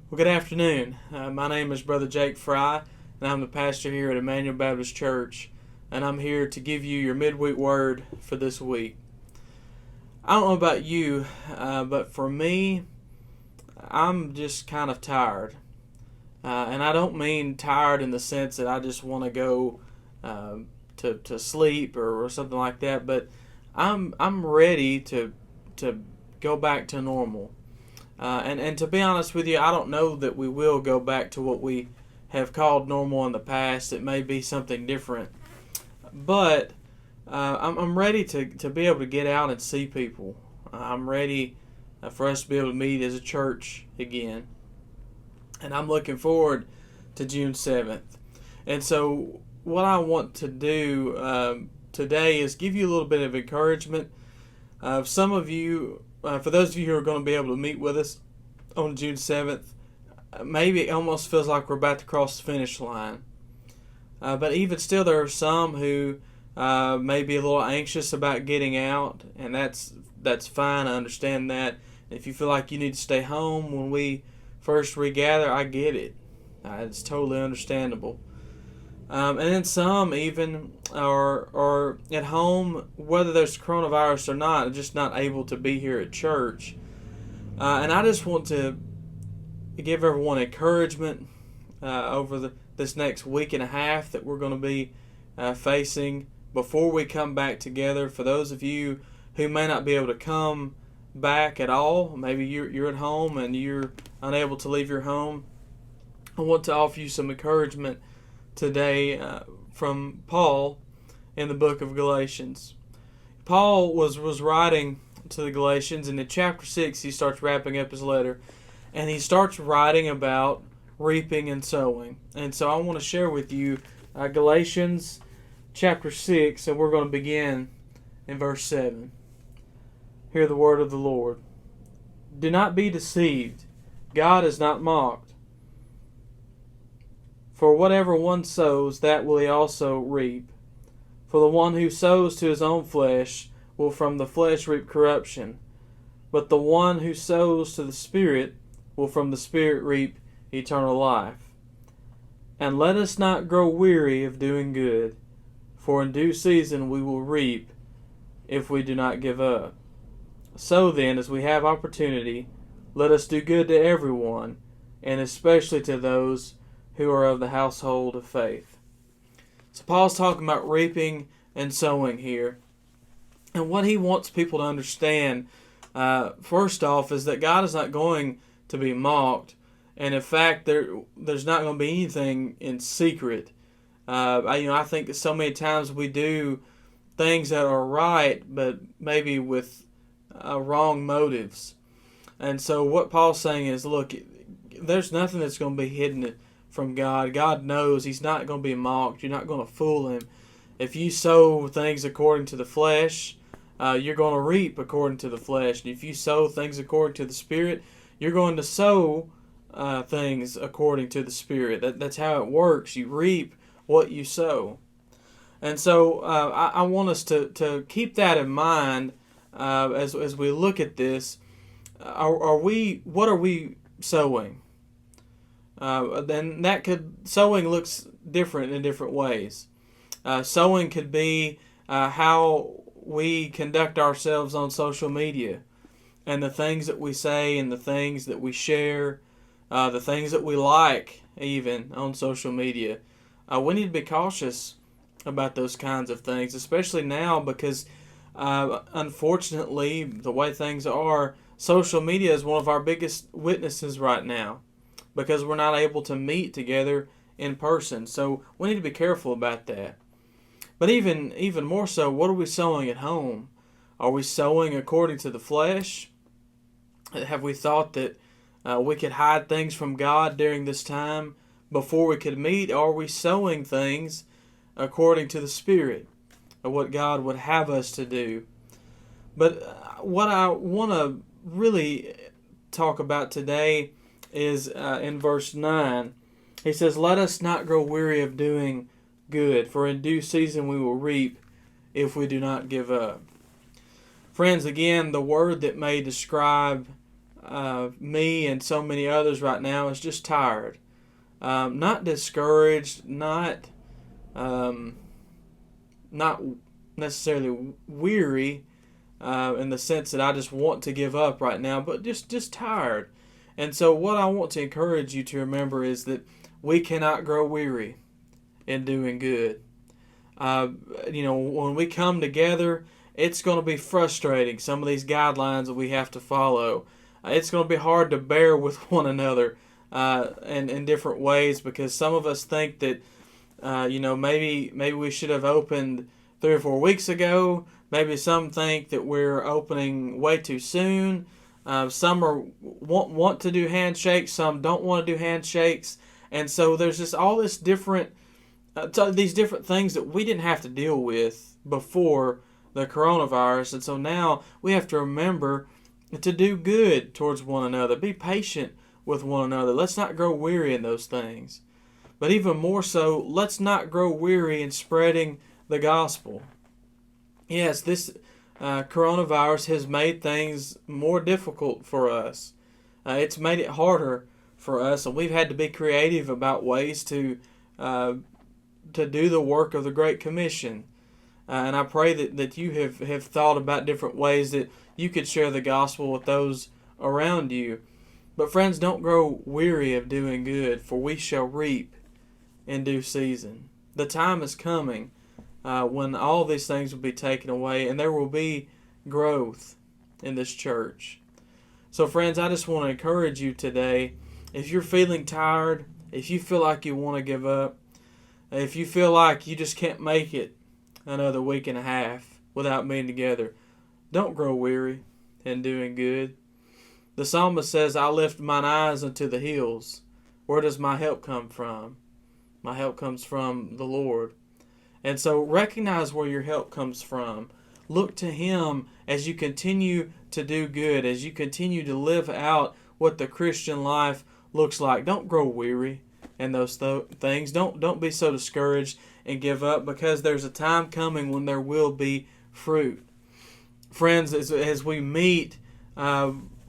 Well, good afternoon. My name is Brother Jake Fry, and I'm the pastor here at Emmanuel Baptist Church, and I'm here to give you your midweek word for this week. I don't know about you, but for me, I'm just kind of tired. And I don't mean tired in the sense that I just want to go to sleep or something like that, but I'm ready to go back to normal. And to be honest with you, I don't know that we will go back to what we have called normal in the past. It may be something different. But I'm ready to be able to get out and see people. I'm ready for us to be able to meet as a church again. And I'm looking forward to June 7th. And so what I want to do today is give you a little bit of encouragement. Some of you, for those of you who are going to be able to meet with us on June 7th, maybe it almost feels like we're about to cross the finish line. But even still, there are some who may be a little anxious about getting out, and that's fine. I understand that. If you feel like you need to stay home when we first regather, I get it. It's totally understandable. And then some even are at home, whether there's coronavirus or not, just not able to be here at church. And I just want to give everyone encouragement over this next week and a half that we're going to be facing before we come back together. For those of you who may not be able to come back at all, maybe you're at home and you're unable to leave your home, I want to offer you some encouragement today from Paul in the book of Galatians. Paul was writing to the Galatians, and in chapter 6 he starts wrapping up his letter, and he starts writing about reaping and sowing. And so I want to share with you Galatians chapter 6, and we're going to begin in verse 7. Hear the word of the Lord. Do not be deceived. God is not mocked. For whatever one sows, that will he also reap. For the one who sows to his own flesh will from the flesh reap corruption. But the one who sows to the Spirit will from the Spirit reap eternal life. And let us not grow weary of doing good, for in due season we will reap if we do not give up. So then, as we have opportunity, let us do good to everyone, and especially to those who are of the household of faith. So Paul's talking about reaping and sowing here. And what he wants people to understand, first off, is that God is not going to be mocked. And in fact, there's not going to be anything in secret. I think that so many times we do things that are right, but maybe with wrong motives. And so what Paul's saying is, look, there's nothing that's going to be hidden from God. God knows. He's not going to be mocked. You're not going to fool him. If you sow things according to the flesh, you're going to reap according to the flesh. And if you sow things according to the Spirit, you're going to sow things according to the Spirit. That's how it works. You reap what you sow. And so I want us to keep that in mind as we look at this. What are we sowing? Then sowing looks different in different ways. Sowing could be how we conduct ourselves on social media, and the things that we say and the things that we share, the things that we like even on social media. We need to be cautious about those kinds of things, especially now because unfortunately the way things are, social media is one of our biggest witnesses right now, because we're not able to meet together in person. So we need to be careful about that. But even more so, what are we sowing at home? Are we sowing according to the flesh? Have we thought that we could hide things from God during this time before we could meet? Or are we sowing things according to the Spirit, or what God would have us to do? But what I want to really talk about today is in verse 9. He says, let us not grow weary of doing good, for in due season we will reap if we do not give up. Friends, again, the word that may describe me and so many others right now is just tired. Not discouraged, not necessarily weary in the sense that I just want to give up right now, but just tired. And so what I want to encourage you to remember is that we cannot grow weary in doing good. When we come together, it's going to be frustrating, some of these guidelines that we have to follow. It's going to be hard to bear with one another in different ways, because some of us think that maybe we should have opened 3 or 4 weeks ago. Maybe some think that we're opening way too soon. Some want to do handshakes, some don't want to do handshakes, and so there's just all this these different things that we didn't have to deal with before the coronavirus, and so now we have to remember to do good towards one another, be patient with one another. Let's not grow weary in those things, but even more so, let's not grow weary in spreading the gospel. Yes, this coronavirus has made things more difficult for us. It's made it harder for us, and we've had to be creative about ways to do the work of the Great Commission. And I pray that you have thought about different ways that you could share the gospel with those around you. But friends, don't grow weary of doing good, for we shall reap in due season. The time is coming when all these things will be taken away, and there will be growth in this church. So friends, I just want to encourage you today, if you're feeling tired, if you feel like you want to give up, if you feel like you just can't make it another week and a half without being together, don't grow weary in doing good. The psalmist says, I lift mine eyes unto the hills. Where does my help come from? My help comes from the Lord. And so recognize where your help comes from. Look to Him as you continue to do good, as you continue to live out what the Christian life looks like. Don't grow weary in those things. Don't be so discouraged and give up, because there's a time coming when there will be fruit. Friends, as we meet,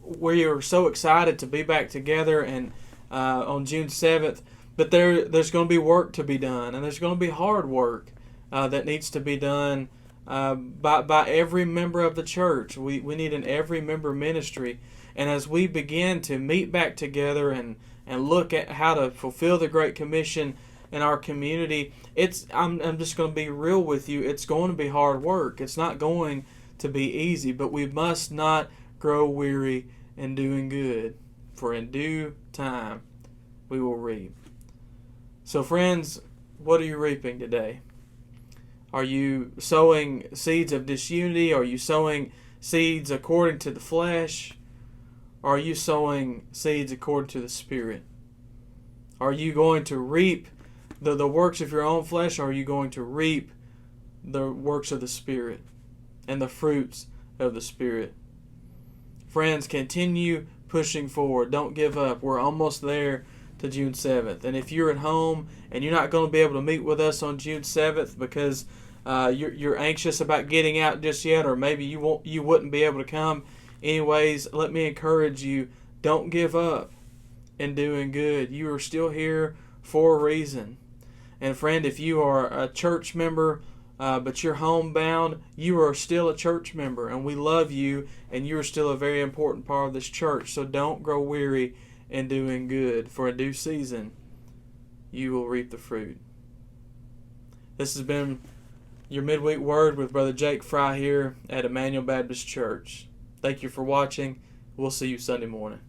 we are so excited to be back together and on June 7th, but there's going to be work to be done, and there's going to be hard work that needs to be done by every member of the church. We need an every member ministry, and as we begin to meet back together and look at how to fulfill the Great Commission in our community, I'm just going to be real with you. It's going to be hard work. It's not going to be easy, but we must not grow weary in doing good, for in due time we will reap. So friends, what are you reaping today? Are you sowing seeds of disunity? Are you sowing seeds according to the flesh? Are you sowing seeds according to the Spirit? Are you going to reap the works of your own flesh, or are you going to reap the works of the Spirit and the fruits of the Spirit? Friends, continue pushing forward. Don't give up. We're almost there to June 7th. And if you're at home and you're not going to be able to meet with us on June 7th because you're anxious about getting out just yet, or maybe you wouldn't be able to come anyways, let me encourage you, don't give up in doing good. You are still here for a reason. And friend, if you are a church member but you're homebound, you are still a church member, and we love you, and you are still a very important part of this church. So don't grow weary in doing good, for in due season you will reap the fruit. This has been your Midweek Word with Brother Jake Fry here at Emmanuel Baptist Church. Thank you for watching. We'll see you Sunday morning.